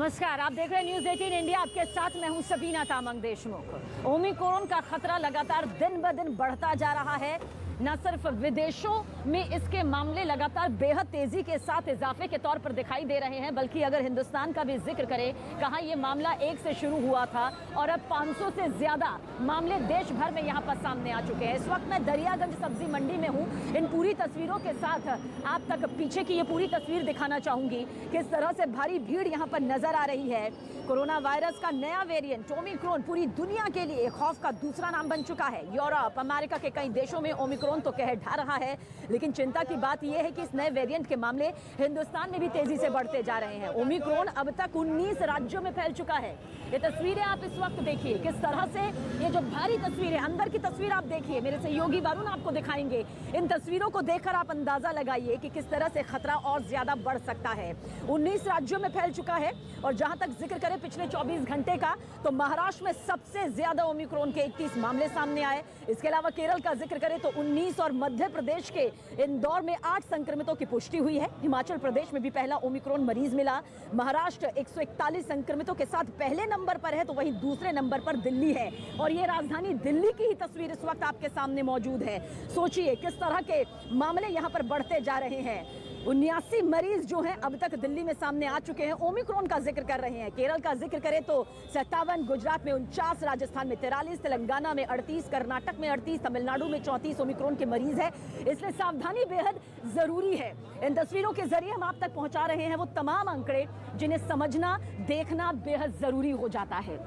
नमस्कार, आप देख रहे हैं न्यूज़ 18 इंडिया। आपके साथ मैं हूं सबीना तामंग देशमुख। ओमिक्रॉन का खतरा लगातार दिन ब दिन बढ़ता जा रहा है। न सिर्फ विदेशों में इसके मामले लगातार बेहद तेजी के साथ इजाफे के तौर पर दिखाई दे रहे हैं, बल्कि अगर हिंदुस्तान का भी जिक्र करें, कहां ये मामला 1 से शुरू हुआ था और अब 500 से ज्यादा मामले देश भर में यहां पर सामने आ चुके हैं। इस वक्त मैं दरियागंज सब्जी मंडी में हूं। इन पूरी तस्वीरों के साथ आप तक पीछे की ये पूरी तस्वीर दिखाना चाहूंगी, किस तरह से भारी भीड़ यहां पर नजर आ रही है। कोरोना वायरस का नया वेरिएंट ओमिक्रॉन पूरी दुनिया के लिए खौफ का दूसरा नाम बन चुका है। यूरोप, अमेरिका के कई देशों में ओमिक्रॉन तो कहर ढा रहा है, लेकिन चिंता की बात यह है कि इस नए वेरिएंट के मामले हिंदुस्तान में भी तेजी से बढ़ते जा रहे हैं। ओमिक्रॉन अब तक 19 राज्यों में फैल चुका है। ये तस्वीरें आप इस वक्त देखिए, किस तरह से ये जो भारी तस्वीरें, अंदर की तस्वीर आप देखिए, मेरे सहयोगी वरुण आपको दिखाएंगे। इन तस्वीरों को देखकर आप अंदाजा लगाइए कि किस तरह से खतरा और ज्यादा बढ़ सकता है। 19 राज्यों में फैल चुका है और जहां तक जिक्र करें पिछले 24 घंटे का, तो महाराष्ट्र में सबसे ज्यादा ओमिक्रॉन के 31 मामले सामने आए। इसके अलावा केरल का जिक्र करें तो 19 और मध्य प्रदेश के इंदौर में 8 संक्रमितों की पुष्टि हुई है। हिमाचल प्रदेश में भी पहला ओमिक्रॉन मरीज मिला। महाराष्ट्र 141 संक्रमितों के साथ पहले नंबर पर है, तो वहीं दूसरे नंबर पर दिल्ली है। और ये राजधानी दिल्ली की ही तस्वीर इस वक्त आपके सामने मौजूद है। सोचिए किस तरह के मामले यहां पर बढ़ते जा रहे हैं। 79 मरीज जो हैं अब तक दिल्ली में सामने आ चुके हैं, ओमिक्रॉन का जिक्र कर रहे हैं। केरल का जिक्र करें तो 57, गुजरात में 49, राजस्थान में 43, तेलंगाना में 38, कर्नाटक में 38, तमिलनाडु में 34 ओमिक्रॉन के मरीज हैं। इसलिए सावधानी बेहद जरूरी है। इन तस्वीरों के जरिए हम आप तक पहुंचा रहे हैं वो तमाम आंकड़े जिन्हें समझना, देखना बेहद जरूरी हो जाता है।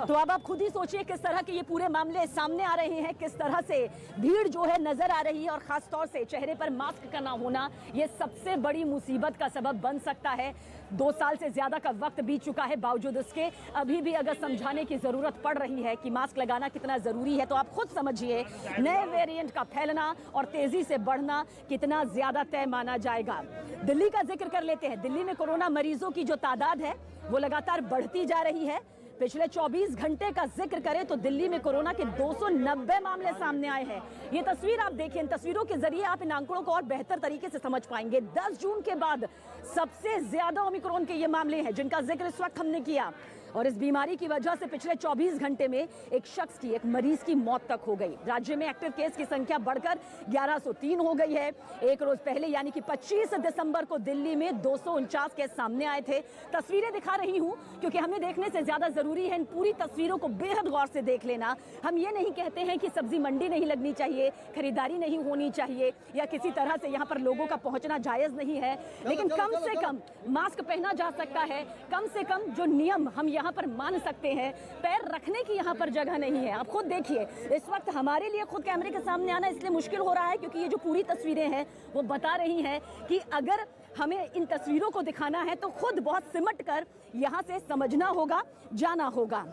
तो अब आप खुद ही सोचिए किस तरह के ये पूरे मामले सामने आ रहे हैं, किस तरह से भीड़ जो है नजर आ रही है और खास तौर से चेहरे पर मास्क का ना होना, ये सबसे बड़ी मुसीबत का सबब बन सकता है। 2 साल से ज्यादा का वक्त बीत चुका है, बावजूद इसके अभी भी अगर समझाने की जरूरत पड़ रही है कि मास्क लगाना कितना जरूरी है, तो आप खुद समझिए नए वेरिएंट का फैलना और तेजी से बढ़ना कितना ज्यादा तय माना जाएगा। दिल्ली का जिक्र कर लेते हैं। दिल्ली में कोरोना मरीजों की जो तादाद है वो लगातार बढ़ती जा रही है। पिछले 24 घंटे का जिक्र करें तो दिल्ली में कोरोना के 290 मामले सामने आए हैं। ये तस्वीर आप देखिए, इन तस्वीरों के जरिए आप इन आंकड़ों को और बेहतर तरीके से समझ पाएंगे। 10 जून के बाद सबसे ज्यादा ओमिक्रॉन के ये मामले हैं जिनका जिक्र इस वक्त हमने किया। और इस बीमारी की वजह से पिछले 24 घंटे में एक शख्स की, एक मरीज की मौत तक हो गई। राज्य में एक्टिव केस की संख्या बढ़कर 1103 हो गई है। एक रोज पहले यानी कि 25 दिसंबर को दिल्ली में 249 केस सामने आए थे। तस्वीरें दिखा रही हूं क्योंकि हमें देखने से ज्यादा जरूरी है इन पूरी तस्वीरों को बेहद गौर से देख लेना। हम ये नहीं कहते हैं कि सब्जी मंडी नहीं लगनी चाहिए, खरीदारी नहीं होनी चाहिए या किसी तरह से यहाँ पर लोगों का पहुंचना जायज नहीं है, लेकिन कम से कम मास्क पहना जा सकता है। कम से कम जो नियम हम यहाँ पर मान सकते हैं, पैर रखने की यहाँ पर जगह नहीं है। आप खुद देखिए, इस वक्त हमारे लिए खुद कैमरे के सामने आना इसलिए मुश्किल हो रहा है क्योंकि ये जो पूरी तस्वीरें हैं वो बता रही हैं कि अगर हमें इन तस्वीरों को दिखाना है तो खुद बहुत सिमट कर यहाँ से समझना होगा, जाना होगा।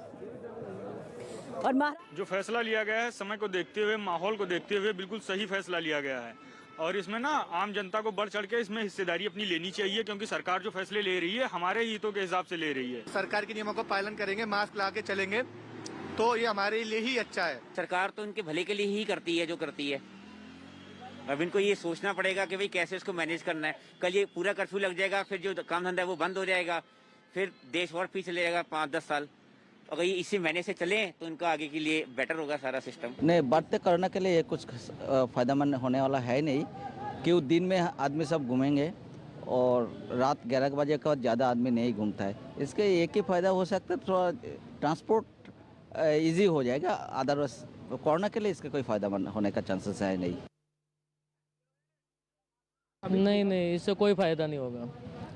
और जो फैसला लिया गया है, समय को देखते हुए, माहौल को देखते हुए बिल्कुल सही फैसला लिया गया है। और इसमें ना आम जनता को बढ़ चढ़ के इसमें हिस्सेदारी अपनी लेनी चाहिए, क्योंकि सरकार जो फैसले ले रही है हमारे हितों के हिसाब से ले रही है। सरकार के नियमों का पालन करेंगे, मास्क लगा के चलेंगे तो ये हमारे लिए ही अच्छा है। सरकार तो उनके भले के लिए ही करती है जो करती है। अब इनको ये सोचना पड़ेगा कि भाई कैसे इसको मैनेज करना है। कल ये पूरा कर्फ्यू लग जाएगा, फिर जो काम धंधा है वो बंद हो जाएगा, फिर देश और पीछे चले जाएगा 5-10 साल। अगर ये इसी महीने से चले तो इनका आगे के लिए बेटर होगा सारा सिस्टम। नहीं, बढ़ते कोरोना के लिए कुछ फायदेमंद होने वाला है नहीं, क्यों दिन में आदमी सब घूमेंगे और रात 11 बजे के बाद ज़्यादा आदमी नहीं घूमता है। इसके एक ही फ़ायदा हो सकता है, थोड़ा ट्रांसपोर्ट इजी हो जाएगा। अदरवाइज कोरोना के लिए इसका कोई फायदा होने का चांसेस है नहीं। नहीं, इससे कोई फ़ायदा नहीं होगा।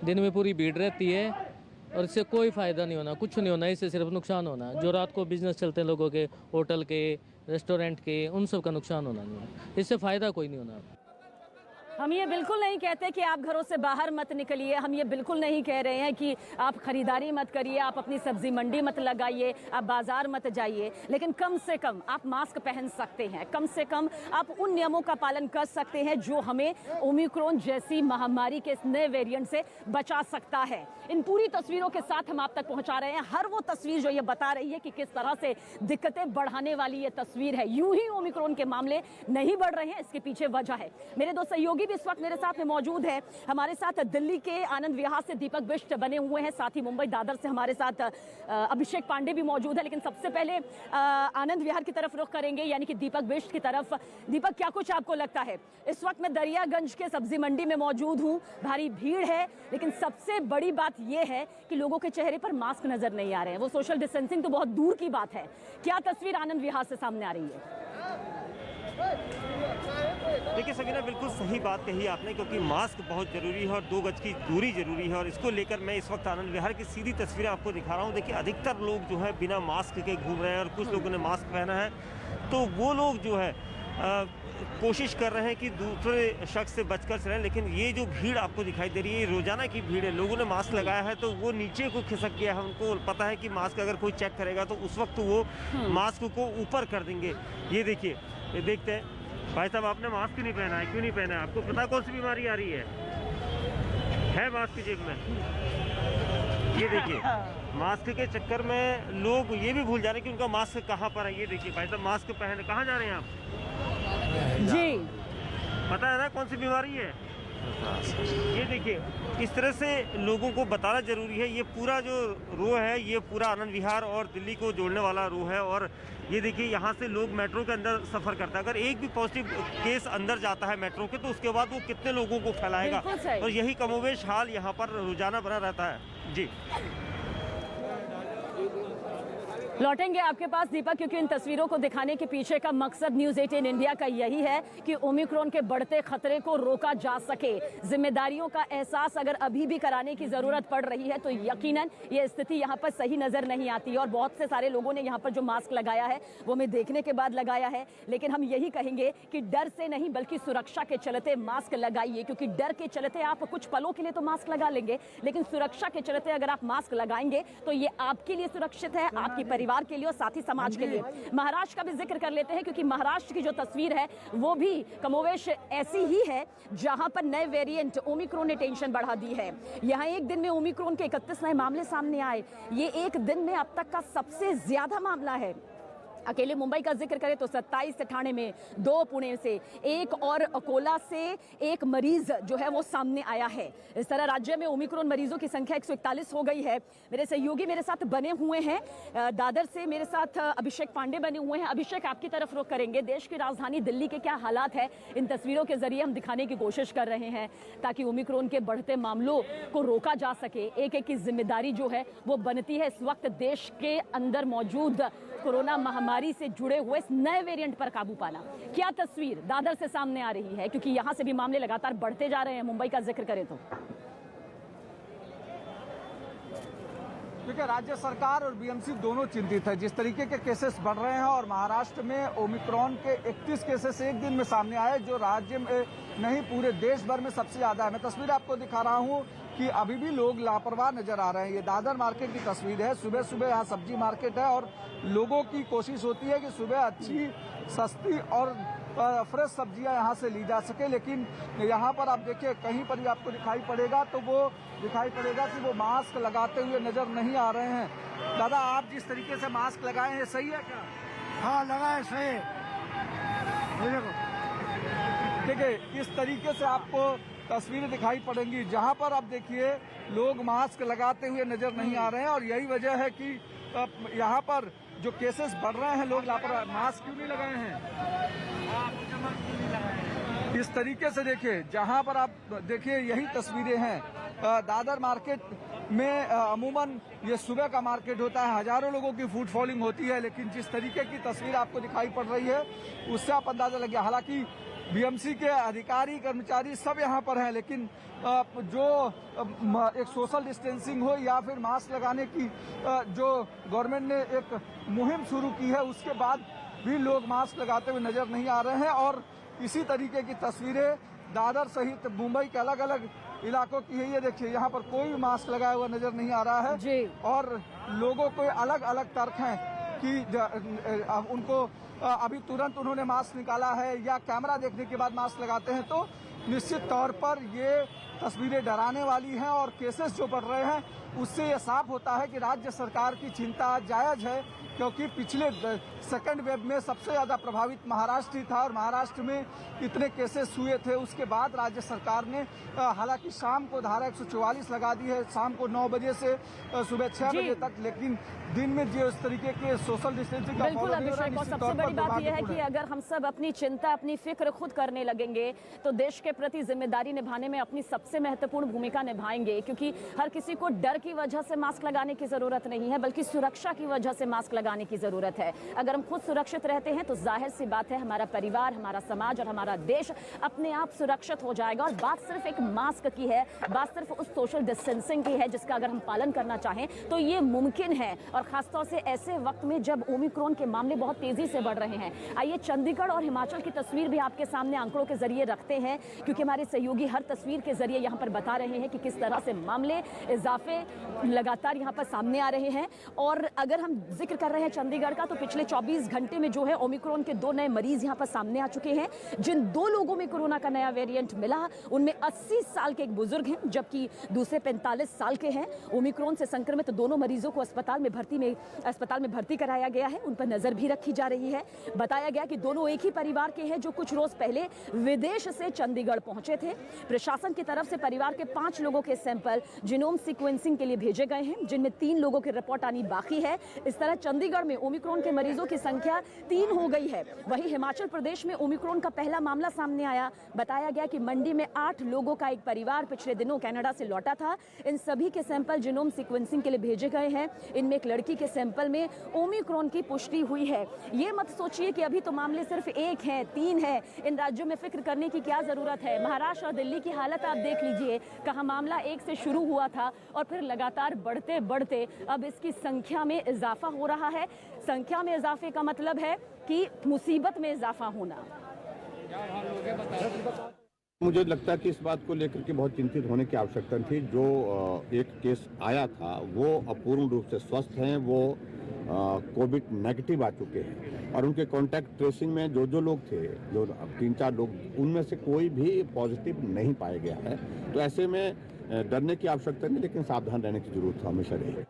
दिन में पूरी भीड़ रहती है और इससे कोई फ़ायदा नहीं होना, कुछ नहीं होना, इससे सिर्फ नुकसान होना। जो रात को बिजनेस चलते हैं लोगों के, होटल के, रेस्टोरेंट के, उन सब का नुकसान होना नहीं है। इससे फ़ायदा कोई नहीं होना। हम ये बिल्कुल नहीं कहते कि आप घरों से बाहर मत निकलिए, हम ये बिल्कुल नहीं कह रहे हैं कि आप खरीदारी मत करिए, आप अपनी सब्जी मंडी मत लगाइए, आप बाजार मत जाइए, लेकिन कम से कम आप मास्क पहन सकते हैं, कम से कम आप उन नियमों का पालन कर सकते हैं जो हमें ओमिक्रॉन जैसी महामारी के इस नए वेरिएंट से बचा सकता है। इन पूरी तस्वीरों के साथ हम आप तक पहुंचा रहे हैं हर वो तस्वीर जो ये बता रही है कि किस तरह से दिक्कतें बढ़ाने वाली ये तस्वीर है। यूं ही ओमिक्रॉन के मामले नहीं बढ़ रहे हैं, इसके पीछे वजह है। मेरे दो सहयोगी भी इस वक्त मेरे साथ में मौजूद है। हमारे साथ दिल्ली के आनंद विहार से दीपक बिष्ट बने हुए हैं, साथ ही मुंबई दादर से हमारे साथ अभिषेक पांडे भी मौजूद है। लेकिन सबसे पहले आनंद विहार की तरफ रुख करेंगे, यानी कि दीपक बिष्ट की तरफ। दीपक, क्या कुछ आपको लगता है? इस वक्त मैं दरियागंज के सब्जी मंडी में मौजूद हूँ, भारी भीड़ है, लेकिन सबसे बड़ी बात यह है कि लोगों के चेहरे पर मास्क नजर नहीं आ रहे हैं। वो सोशल डिस्टेंसिंग तो बहुत दूर की बात है। क्या तस्वीर आनंद विहार से सामने आ रही है? देखिए सबीना, बिल्कुल सही बात कही आपने, क्योंकि मास्क बहुत ज़रूरी है और 2 गज की दूरी ज़रूरी है। और इसको लेकर मैं इस वक्त आनंद विहार की सीधी तस्वीरें आपको दिखा रहा हूँ। देखिए अधिकतर लोग जो है बिना मास्क के घूम रहे हैं और कुछ लोगों ने मास्क पहना है। तो वो लोग जो है कोशिश कर रहे हैं कि दूसरे शख्स से बचकर चलें, लेकिन ये जो भीड़ आपको दिखाई दे रही है, ये रोजाना की भीड़ है। लोगों ने मास्क लगाया है तो वो नीचे को खिसक गया है। उनको पता है कि मास्क अगर कोई चेक करेगा तो उस वक्त वो मास्क को ऊपर कर देंगे। ये देखिए, ये देखते हैं। भाई साहब, आपने मास्क क्यों नहीं पहना है? क्यों नहीं पहना है? आपको पता कौन सी बीमारी आ रही है मास्क जेब में? ये देखिए, मास्क के चक्कर में लोग ये भी भूल जा रहे हैं कि उनका मास्क कहाँ पर है। ये देखिए भाई साहब, मास्क पहने कहाँ जा रहे हैं आप? जी, पता है ना कौन सी बीमारी है? ये देखिए, इस तरह से लोगों को बताना जरूरी है। ये पूरा जो रो है, ये पूरा आनंद विहार और दिल्ली को जोड़ने वाला रो है। और ये देखिए, यहाँ से लोग मेट्रो के अंदर सफर करता है। अगर एक भी पॉजिटिव केस अंदर जाता है मेट्रो के, तो उसके बाद वो कितने लोगों को फैलाएगा। और यही कमोवेश हाल यहाँ पर रोजाना बना रहता है। जी, लौटेंगे आपके पास दीपक, क्योंकि इन तस्वीरों को दिखाने के पीछे का मकसद न्यूज़ 18 इंडिया का यही है कि ओमिक्रॉन के बढ़ते खतरे को रोका जा सके। जिम्मेदारियों का एहसास अगर अभी भी कराने की जरूरत पड़ रही है तो यकीनन ये स्थिति यहाँ पर सही नजर नहीं आती। और बहुत से सारे लोगों ने यहाँ पर जो मास्क लगाया है वो हमें देखने के बाद लगाया है, लेकिन हम यही कहेंगे कि डर से नहीं बल्कि सुरक्षा के चलते मास्क लगाइए। क्योंकि डर के चलते आप कुछ पलों के लिए तो मास्क लगा लेंगे, लेकिन सुरक्षा के चलते अगर आप मास्क लगाएंगे तो ये आपके लिए सुरक्षित है, आपकी परिवार के लिए और साथ ही समाज के लिए। महाराष्ट्र का भी जिक्र कर लेते हैं, क्योंकि महाराष्ट्र की जो तस्वीर है वो भी कमोवेश ऐसी ही है, जहां पर नए वेरिएंट ओमिक्रॉन ने टेंशन बढ़ा दी है। यहां एक दिन में ओमिक्रॉन के 31 नए मामले सामने आए। ये एक दिन में अब तक का सबसे ज्यादा मामला है। अकेले मुंबई का जिक्र करें तो 27 ठाणे में, 2 पुणे से, 1 और अकोला से 1 मरीज जो है वो सामने आया है। इस तरह राज्य में ओमिक्रॉन मरीजों की संख्या 141 हो गई है। मेरे सहयोगी मेरे साथ बने हुए हैं, दादर से मेरे साथ अभिषेक पांडे बने हुए हैं। अभिषेक, आपकी तरफ रुख करेंगे। देश की राजधानी दिल्ली के क्या हालात है, इन तस्वीरों के जरिए हम दिखाने की कोशिश कर रहे हैं, ताकि ओमिक्रॉन के बढ़ते मामलों को रोका जा सके। एक एक की जिम्मेदारी जो है वो बनती है इस वक्त देश के अंदर मौजूद कोरोना महामारी से जुड़े हुए इस नए वेरिएंट पर काबू पाना। क्या तस्वीर दादर से सामने आ रही है, क्योंकि यहां से भी मामले लगातार बढ़ते जा रहे हैं। मुंबई का जिक्र करें तो क्योंकि राज्य सरकार और बीएमसी दोनों चिंतित है जिस तरीके के केसेस बढ़ रहे हैं। और महाराष्ट्र में ओमिक्रॉन के 31 केसेस एक दिन में सामने आए, जो राज्य में नहीं पूरे देश भर में सबसे ज्यादा है। मैं तस्वीर आपको दिखा रहा हूं कि अभी भी लोग लापरवाह नजर आ रहे हैं। ये दादर मार्केट की तस्वीर है। सुबह सुबह यहाँ सब्जी मार्केट है और लोगों की कोशिश होती है कि सुबह अच्छी, सस्ती और फ्रेश सब्जियां यहाँ से ली जा सके। लेकिन यहाँ पर आप देखिए, कहीं पर भी आपको दिखाई पड़ेगा तो वो दिखाई पड़ेगा कि वो मास्क लगाते हुए नजर नहीं आ रहे हैं। दादा, आप जिस तरीके से मास्क लगाए हैं सही है क्या? हाँ, लगाए, सही है। ठीक है, इस तरीके से आपको तस्वीरें दिखाई पड़ेंगी जहां पर आप देखिए लोग मास्क लगाते हुए नजर नहीं आ रहे हैं। और यही वजह है कि यहाँ पर जो केसेस बढ़ रहे हैं, लोग लापरवाह। मास्क क्यों नहीं लगाए हैं? इस तरीके से देखिए, जहां पर आप देखिए यही तस्वीरें हैं। दादर मार्केट में अमूमन ये सुबह का मार्केट होता है, हजारों लोगों की फुट फॉलिंग होती है, लेकिन जिस तरीके की तस्वीर आपको दिखाई पड़ रही है उससे आप अंदाजा लगे। हालांकि बीएमसी के अधिकारी कर्मचारी सब यहाँ पर हैं, लेकिन जो एक सोशल डिस्टेंसिंग हो या फिर मास्क लगाने की जो गवर्नमेंट ने एक मुहिम शुरू की है, उसके बाद भी लोग मास्क लगाते हुए नजर नहीं आ रहे हैं। और इसी तरीके की तस्वीरें दादर सहित मुंबई के अलग अलग इलाकों की है। ये देखिए, यहाँ पर कोई मास्क लगाया हुआ नजर नहीं आ रहा है जी। और लोगों को अलग अलग तर्क हैं कि उनको अभी तुरंत उन्होंने मास्क निकाला है या कैमरा देखने के बाद मास्क लगाते हैं। तो निश्चित तौर पर ये तस्वीरें डराने वाली हैं और केसेस जो बढ़ रहे हैं उससे ये साफ होता है कि राज्य सरकार की चिंता जायज है, क्योंकि पिछले सेकंड वेव में सबसे ज़्यादा प्रभावित महाराष्ट्र ही था और महाराष्ट्र में इतने केसेस हुए थे। उसके बाद राज्य सरकार ने हालांकि शाम को धारा 144 लगा दी है, शाम को 9 बजे से सुबह 6 बजे तक, लेकिन दिन में जो इस तरीके के सोशल डिस्टेंसिंग का बिल्कुल अभिषेक, और सबसे बड़ी बात यह है कि अगर हम सब अपनी चिंता, अपनी फिक्र खुद करने लगेंगे तो देश के प्रति जिम्मेदारी निभाने में अपनी सबसे महत्वपूर्ण भूमिका निभाएंगे, क्योंकि हर किसी को डर की वजह से मास्क लगाने की जरूरत नहीं है, बल्कि सुरक्षा की वजह से मास्क लगाने की जरूरत है। अगर हम खुद सुरक्षित रहते हैं तो जाहिर सी बात है हमारा परिवार, हमारा समाज और हमारा देश अपने आप सुरक्षित हो जाएगा। और बात सिर्फ एक मास्क की है, बात सिर्फ उस सोशल डिस्टेंसिंग की है जिसका अगर हम पालन करना चाहें तो ये मुमकिन है, और खासतौर से ऐसे वक्त में जब ओमिक्रॉन के मामले बहुत तेजी से बढ़ रहे हैं। आइए चंडीगढ़ और हिमाचल की तस्वीर भी आपके सामने आंकड़ों के जरिए रखते हैं, क्योंकि हमारे सहयोगी हर तस्वीर के जरिए यहाँ पर बता रहे हैं कि किस तरह से मामले इजाफे लगातार यहाँ पर सामने आ रहे हैं। और अगर हम जिक्र कर रहे हैं चंडीगढ़ का, तो पिछले 24 घंटे में जो है ओमिक्रॉन के 2 नए मरीज यहाँ पर सामने आ चुके हैं। जिन 2 लोगों में कोरोना का नया वेरिएंट मिला उनमें 80 साल के एक बुजुर्ग हैं, जबकि दूसरे 45 साल के हैं। ओमिक्रॉन से संक्रमित दोनों मरीजों को अस्पताल में भर्ती कराया गया है, उन पर नजर भी रखी जा रही है। बताया गया कि दोनों एक ही परिवार के हैं जो कुछ रोज पहले विदेश से चंडीगढ़ पहुंचे थे। प्रशासन की तरफ से परिवार के 5 लोगों के सैंपल जीनोम सीक्वेंसिंग के लिए भेजे गए हैं, जिनमें 3 लोगों की रिपोर्ट आनी बाकी है। इस तरह चंडीगढ़ में ओमिक्रॉन के मरीजों की संख्या 3 हो गई है। वहीं हिमाचल प्रदेश में ओमिक्रॉन का पहला मामला सामने आया। बताया गया कि मंडी में 8 लोगों का एक परिवार पिछले दिनों कनाडा से लौटा था। इन सभी के सैंपल जीनोम सीक्वेंसिंग के लिए भेजे गए हैं। इनमें एक लड़की के सैंपल में ओमिक्रॉन की पुष्टि हुई है। ये मत सोचिए कि अभी तो मामले सिर्फ 1 है, 3 है। इन राज्यों में फिक्र करने की क्या जरूरत है। महाराष्ट्र और दिल्ली की हालत आप देख लीजिए, कहाँ मामला 1 से शुरू हुआ था और फिर लगातार बढ़ते बढ़ते अब इसकी संख्या में इजाफा हो रहा है। संख्या में इजाफे का मतलब है कि मुसीबत में इजाफा होना। मुझे लगता है कि इस बात को लेकर के बहुत चिंतित होने की आवश्यकता थी। जो एक केस आया था वो अपूर्ण रूप से स्वस्थ हैं, वो कोविड नेगेटिव आ चुके हैं और उनके कॉन्टैक्ट ट्रेसिंग में जो लोग थे, जो 3-4 लोग, उनमें से कोई भी पॉजिटिव नहीं पाया गया है। तो ऐसे में डरने की आवश्यकता नहीं, लेकिन सावधान रहने की जरूरत हमेशा रहेगी।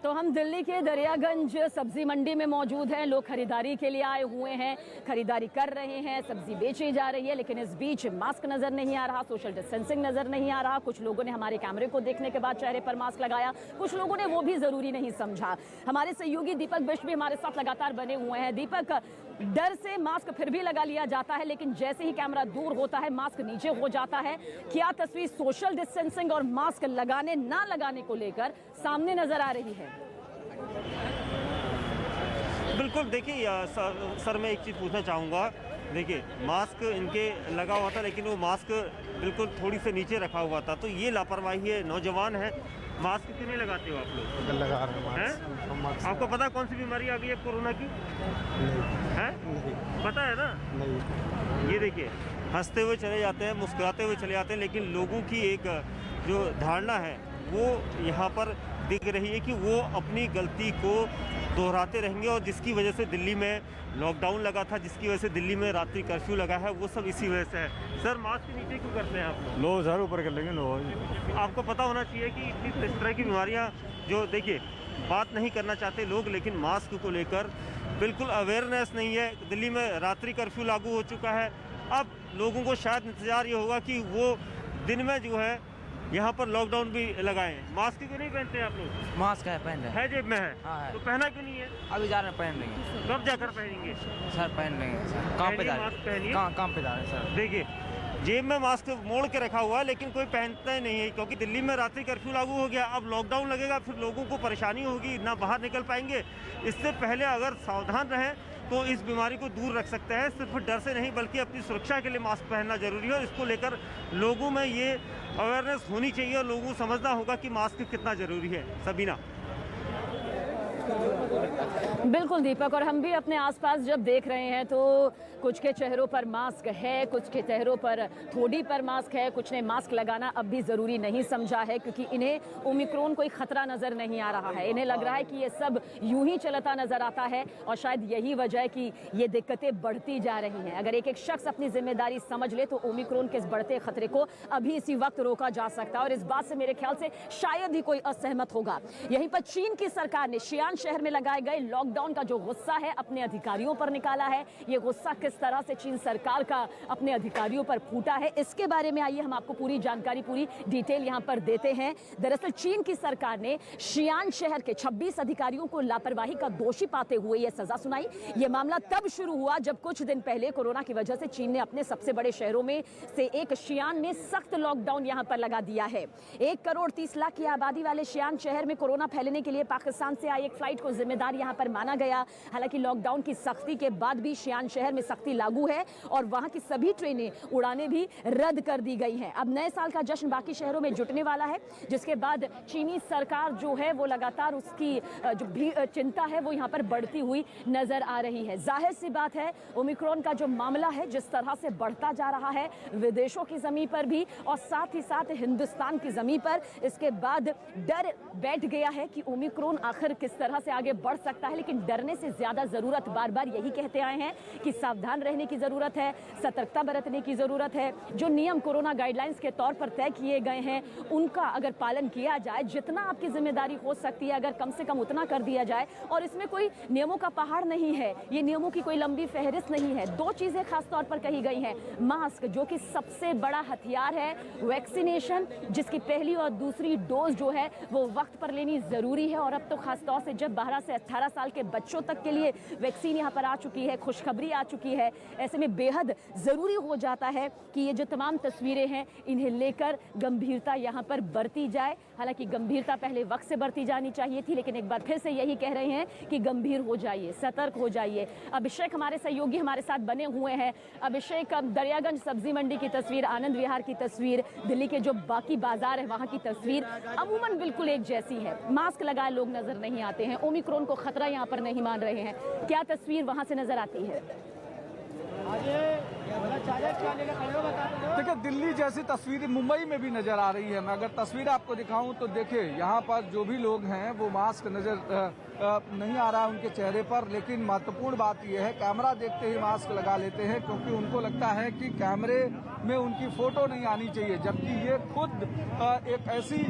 तो हम दिल्ली के दरियागंज सब्जी मंडी में मौजूद हैं। लोग खरीदारी के लिए आए हुए हैं, खरीदारी कर रहे हैं, सब्जी बेची जा रही है, लेकिन इस बीच मास्क नजर नहीं आ रहा, सोशल डिस्टेंसिंग नजर नहीं आ रहा। कुछ लोगों ने हमारे कैमरे को देखने के बाद चेहरे पर मास्क लगाया, कुछ लोगों ने वो भी जरूरी नहीं समझा। हमारे सहयोगी दीपक बिष्ट भी हमारे साथ लगातार बने हुए हैं। दीपक, डर से मास्क फिर भी लगा लिया जाता है, लेकिन जैसे ही कैमरा दूर होता है मास्क नीचे हो जाता है। क्या तस्वीर सोशल डिस्टेंसिंग और मास्क लगाने ना लगाने को लेकर सामने नजर आ रही है? बिल्कुल, देखिए सर मैं एक चीज़ पूछना चाहूँगा। देखिए मास्क इनके लगा हुआ था, लेकिन वो मास्क बिल्कुल थोड़ी से नीचे रखा हुआ था, तो ये लापरवाही है। नौजवान है, मास्क क्यों नहीं लगाते हो आप लोग? लगा रहे हैं। आपको पता कौन सी बीमारी आ गई है कोरोना की? है पता है ना? नहीं। ये देखिए, हंसते हुए चले जाते हैं, मुस्कुराते हुए चले जाते हैं, लेकिन लोगों की एक जो धारणा है वो यहाँ पर दिख रही है कि वो अपनी गलती को दोहराते रहेंगे। और जिसकी वजह से दिल्ली में लॉकडाउन लगा था, जिसकी वजह से दिल्ली में रात्रि कर्फ्यू लगा है, वो सब इसी वजह से है। सर मास्क नीचे क्यों करते हैं आप लोग? लो सर, ऊपर कर लेंगे। लो, आपको पता होना चाहिए कि इस तरह की बीमारियां जो, देखिए बात नहीं करना चाहते लोग, लेकिन मास्क को लेकर बिल्कुल अवेयरनेस नहीं है। दिल्ली में रात्रि कर्फ्यू लागू हो चुका है। अब लोगों को शायद इंतजार ये होगा कि वो दिन में जो है यहाँ पर लॉकडाउन भी लगाए। मास्क क्यों नहीं पहनते हैं आप लोग? मास्क है, पहन रहे हैं। है जेब में है, हाँ है। तो पहना क्यों नहीं है? अभी जा रहे हैं, पहन लेंगे। कब जाकर पहनेंगे? सर पहन लेंगे सर। काम पे जा रहे मास्क पहनिए। हैं, काम पे जा रहे हैं सर। देखिए जेब में मास्क मोड़ के रखा हुआ है, लेकिन कोई पहनता ही नहीं है, क्योंकि दिल्ली में रात्रि कर्फ्यू लागू हो गया। अब लॉकडाउन लगेगा, फिर लोगों को परेशानी होगी, ना बाहर निकल पाएंगे। इससे पहले अगर सावधान रहें तो इस बीमारी को दूर रख सकते हैं। सिर्फ डर से नहीं, बल्कि अपनी सुरक्षा के लिए मास्क पहनना जरूरी है। और इसको लेकर लोगों में ये अवेयरनेस होनी चाहिए और लोगों को समझना होगा कि मास्क कितना जरूरी है। सबीना। बिल्कुल दीपक, और हम भी अपने आसपास जब देख रहे हैं तो कुछ के चेहरों पर मास्क है, कुछ के चेहरों पर ठोड़ी पर मास्क है, कुछ ने मास्क लगाना अब भी ज़रूरी नहीं समझा है क्योंकि इन्हें ओमिक्रॉन कोई खतरा नज़र नहीं आ रहा है। इन्हें लग रहा है कि ये सब यूं ही चलता नज़र आता है और शायद यही वजह है कि ये दिक्कतें बढ़ती जा रही हैं। अगर एक एक शख्स अपनी जिम्मेदारी समझ ले तो ओमिक्रॉन के इस बढ़ते खतरे को अभी इसी वक्त रोका जा सकता है और इस बात से मेरे ख्याल से शायद ही कोई असहमत होगा। यहीं पर चीन की सरकार ने शियान शहर में लगाए गए लॉकडाउन का जो गुस्सा है अपने अधिकारियों पर निकाला है। ये गुस्सा किस तरह से चीन सरकार का अपने अधिकारियों पर फूटा है, इसके बारे में आइए हम आपको पूरी जानकारी, पूरी डिटेल यहां पर देते हैं। दरअसल चीन की सरकार ने शियान शहर के 26 अधिकारियों को लापरवाही का दोषी पाते हुए यह सजा सुनाई। यह मामला तब शुरू हुआ जब कुछ दिन पहले कोरोना की वजह से चीन ने अपने सबसे बड़े शहरों में से एक शियान में सख्त लॉकडाउन यहां पर लगा दिया है। 1 करोड़ 30 लाख की आबादी वाले शियान शहर में कोरोना फैलने के लिए पाकिस्तान से आई एक फ्लाइट को जिम्मेदार यहां पर माना गया। हालांकि लॉकडाउन की सख्ती के बाद भी शियान शहर में सख्ती लागू है और वहां की सभी ट्रेनें, उड़ानें भी रद्द कर दी गई हैं। अब नए साल का जश्न बाकी शहरों में जुटने वाला है, जिसके बाद चीनी सरकार जो है वो लगातार उसकी जो भी चिंता है वो यहां पर बढ़ती हुई नजर आ रही है। जाहिर सी बात है ओमिक्रॉन का जो मामला है जिस तरह से बढ़ता जा रहा है विदेशों की जमीन पर भी और साथ ही साथ हिंदुस्तान की जमीन पर, इसके बाद डर बैठ गया है कि ओमिक्रॉन आखिर किस तरह से आगे बढ़ सकता है। लेकिन डरने से ज्यादा जरूरत, बार बार यही कहते आए हैं कि सावधान रहने की जरूरत है, सतर्कता बरतने की जरूरत है। जो नियम कोरोना गाइडलाइंस के तौर पर तय किए गए हैं उनका अगर पालन किया जाए, जितना आपकी जिम्मेदारी हो सकती है अगर कम से कम उतना कर दिया जाए, और इसमें कोई नियमों का पहाड़ नहीं है, ये नियमों की कोई लंबी फहरिस्त नहीं है। 2 चीजें खास तौर पर कही गई हैं। मास्क जो कि सबसे बड़ा हथियार है, वैक्सीनेशन जिसकी पहली और दूसरी डोज जो है वो वक्त पर लेनी जरूरी है और अब तो खास तौर से जब 12 से 18 साल के बच्चों तक के लिए वैक्सीन यहाँ पर आ चुकी है, खुशखबरी आ चुकी है, ऐसे में बेहद जरूरी हो जाता है कि ये जो तमाम तस्वीरें हैं इन्हें लेकर गंभीरता यहाँ पर बरती जाए। हालांकि गंभीरता पहले वक्त से बरती जानी चाहिए थी, लेकिन एक बार फिर से यही कह रहे हैं कि गंभीर हो जाइए, सतर्क हो जाइए। अभिषेक हमारे सहयोगी हमारे साथ बने हुए हैं। अभिषेक, दरियागंज सब्जी मंडी की तस्वीर, आनंद विहार की तस्वीर, दिल्ली के जो बाकी बाजार है वहां की तस्वीर अमूमन बिल्कुल एक जैसी है। मास्क लगाए लोग नजर नहीं आते हैं, ओमिक्रॉन को खतरा यहाँ पर नहीं मान रहे हैं। क्या तस्वीर वहां से नजर आती है? देखिए दिल्ली जैसी तस्वीरें मुंबई में भी नजर आ रही है। मैं अगर तस्वीर आपको दिखाऊं तो देखिए यहाँ पर जो भी लोग हैं वो मास्क नजर नहीं आ रहा है उनके चेहरे पर, लेकिन महत्वपूर्ण बात यह है कैमरा देखते ही मास्क लगा लेते हैं क्योंकि उनको लगता है कि कैमरे में उनकी फोटो नहीं आनी चाहिए, जबकि ये खुद एक ऐसी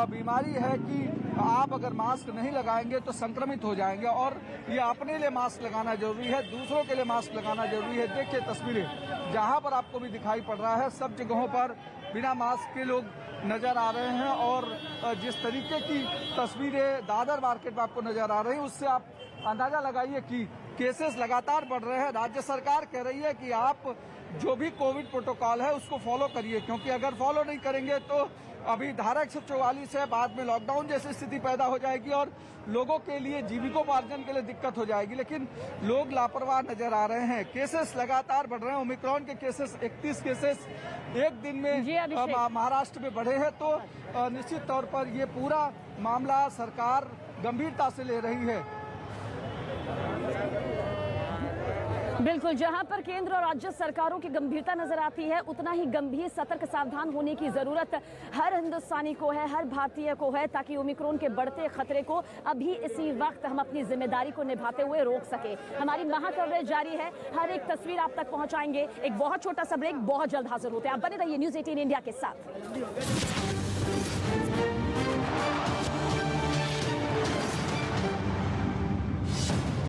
बीमारी है कि आप अगर मास्क नहीं लगाएंगे तो संक्रमित हो जाएंगे और ये अपने लिए मास्क लगाना जरूरी है, दूसरों के लिए मास्क लगाना जरूरी है। देखिए तस्वीरें जहां पर आपको भी दिखाई पड़ रहा है, सब जगहों पर बिना मास्क के लोग नजर आ रहे हैं और जिस तरीके की तस्वीरें दादर मार्केट में आपको नजर आ रही है उससे आप अंदाजा लगाइए कि केसेस लगातार बढ़ रहे हैं। राज्य सरकार कह रही है कि आप जो भी कोविड प्रोटोकॉल है उसको फॉलो करिए, क्योंकि अगर फॉलो नहीं करेंगे तो अभी धारा 144 है, बाद में लॉकडाउन जैसी स्थिति पैदा हो जाएगी और लोगों के लिए जीविकोपार्जन के लिए दिक्कत हो जाएगी। लेकिन लोग लापरवाह नजर आ रहे हैं। केसेस लगातार बढ़ रहे हैं। ओमिक्रॉन के केसेस 31 केसेस एक दिन में महाराष्ट्र में बढ़े हैं, तो निश्चित तौर पर ये पूरा मामला सरकार गंभीरता से ले रही है। बिल्कुल, जहां पर केंद्र और राज्य सरकारों की गंभीरता नजर आती है उतना ही गंभीर, सतर्क, सावधान होने की जरूरत हर हिंदुस्तानी को है, हर भारतीय को है, ताकि ओमिक्रॉन के बढ़ते खतरे को अभी इसी वक्त हम अपनी जिम्मेदारी को निभाते हुए रोक सके। हमारी महा कवरेज जारी है, हर एक तस्वीर आप तक पहुंचाएंगे। एक बहुत छोटा सा ब्रेक, बहुत जल्द हाजिर होते हैं। आप बने रहिए न्यूज़ 18 इंडिया के साथ।